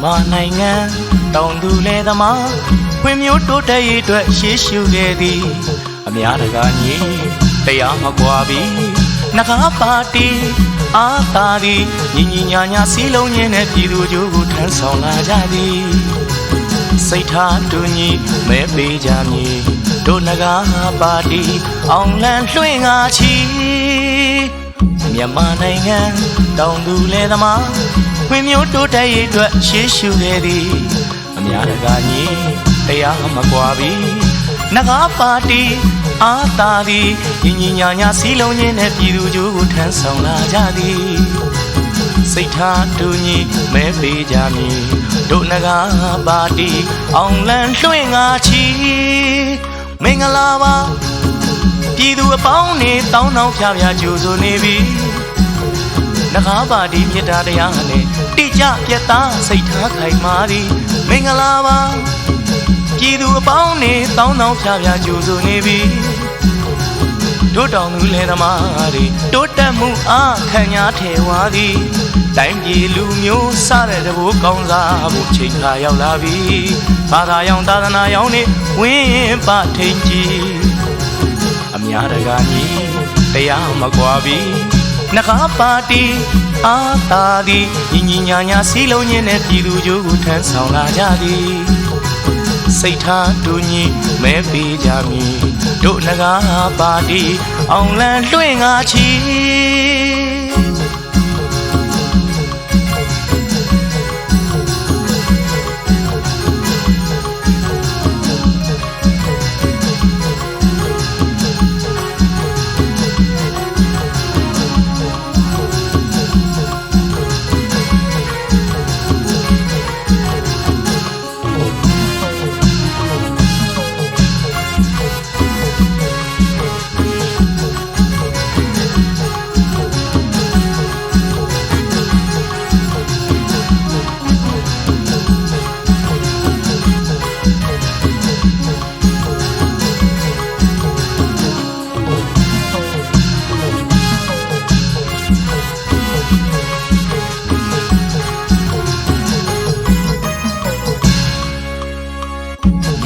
မြန်မာနိုင်ငံတောင်သူလယ်သမားဖွံ့ဖြိုးတိုးတက်ရေးအတွက်ရှေ့ရှုခဲ့သည်အများတကာညီတရားမကွာပြီးနဂါပါတီအာသာသည်ညီညာညာစည်းလုံးခြင်းနဲ့ပြည်သူကြိုးကိုထမ်းဆောင်လာကြသည်စိတ်ထားတူညီမဲပေးကြမည်တို့နဂါပါတီအောင်လံလွှင့်ငါချီမြန်မာနိုင်ငံတောင်သူလယ်သမားဖွံ့ဖြိုးတိုးတက်ရေးအတွက်ရှေ့ရှုခဲ့သည်အများတကာညီတရားမကွာပြီးနဂါပါတီအာသာသည်ညီညာညာစည်းလုံးခြင်းနဲ့ပြည်သူကြိုးကိုထမ်းဆောင်လာကြသည်စိတ်ထားတူညီမဲပေးကြမည်တို့နဂါပါတီအောင်လံလွှင့်ငါချီမင်္ဂလာပါပြည်သူအပေါင်းနေတောင်းတောင်းဖြားဖြားကြိုဆိုနေပြီနဂါပါတီမြတ်တရားနဲ့တိကျပြတ်သားစိတ်ထားခိုင်မာသည်မင်္ဂလာပါပြည်သူအပေါင်းနေတောင်းတောင်းဖြားဖြားကြိုဆိုနေပြီတို့တောင်သူလယ်သမားတွေတိုးတက်မှုအားခံရထဲဝါသည်တိုင်းပြည်လူမျိုးစတဲ့တဘိုးကောင်းစားဖို့ချိန်ခါရောက်လာပြီဘာသာရောင်သာသနာရောင်နေဝင်းပထိန်ကြီးအများတကာညီတရားမကွာပြီးနဂါပါတီအာသာသည်ညီညာညာစည်းလုံးခြင်းနဲ့ပြည်သူကြိုးကိုထမ်းဆောင်လာကြသည်စိတ်ထားတူညီမဲပေးကြမည်တို့နဂါပါတီအောင်လံလွှင့်ငါချီ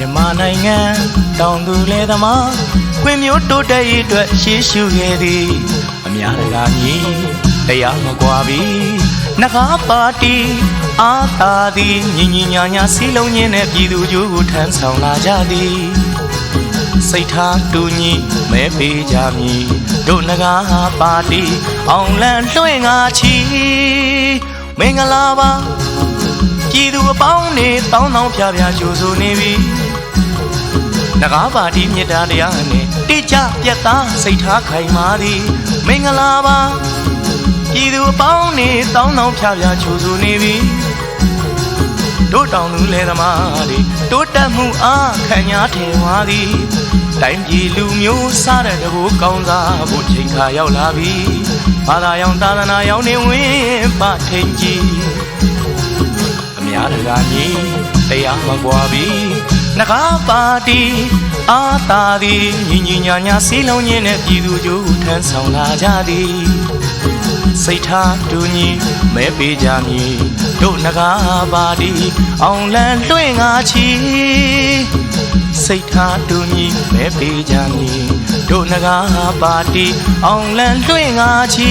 မြန်မာနိုင်ငံတောင်သူလယ်သမားဖွံ့ဖြိုးတိုးတက်ရေးအတွက်ရှေ့ရှုခဲ့သည်အများတကာညီတရားမကွာပြီးနဂါပါတီအာသာသည်ညီညာညာစည်းလုံးခြင်းနဲ့ပြည်သူကြိုးကိုထမ်းဆောင်လာကြသည်စိတ်ထားတူညီမဲပေးကြမည်တို့နဂါပါတီအောင်လံလွှင့်ငါချီမင်္ဂလာပါပြည်သူအပေါင်းနေတောင်းတောင်းဖြားဖြားကြိုဆိုနေပြီနဂါပါတီမြတ်တရားနဲ့တိကျပြတ်သားစိတ်ထားခိုင်မာသည်မင်္ဂလာပါပြည်သူအပေါင်းနေတောင်းတောင်းဖြားဖြားကြိုဆိုနေပြီတို့တောင်သူလယ်သမားတွေတိုးတက်မှုအားခံရထဲဝါသည်တိုင်းပြည်လူမျိုးစားတဲ့တဘိုးကောင်းစားဖို့ချိန်ခါရောက်လာပြီဘာသာရောင်သာသနာရောင်နေဝင်းပထိန်ကြီးအများတကာညီတရားမကွာပြီးနဂါပါတီအာသာသည်ညီညာညာစည်းလုံးခြင်းနဲ့ပြည်သူကြိုးထမ်းဆောင်လာကြသည်စိတ်ထားတူညီမဲပေးကြမည်တို့နဂါပါတီအောင်လံလွှင့်ငါချီစိတ်ထားတူညီမဲပေးကြမည်တို့နဂါပါတီအောင်လံလွှင့်ငါချီ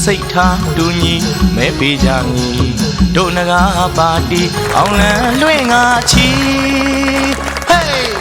စိတ်ထားတူညီမဲပေးကြမည်တို့နဂါပါတီအောင်လံလွှင့်ငါချီ Hey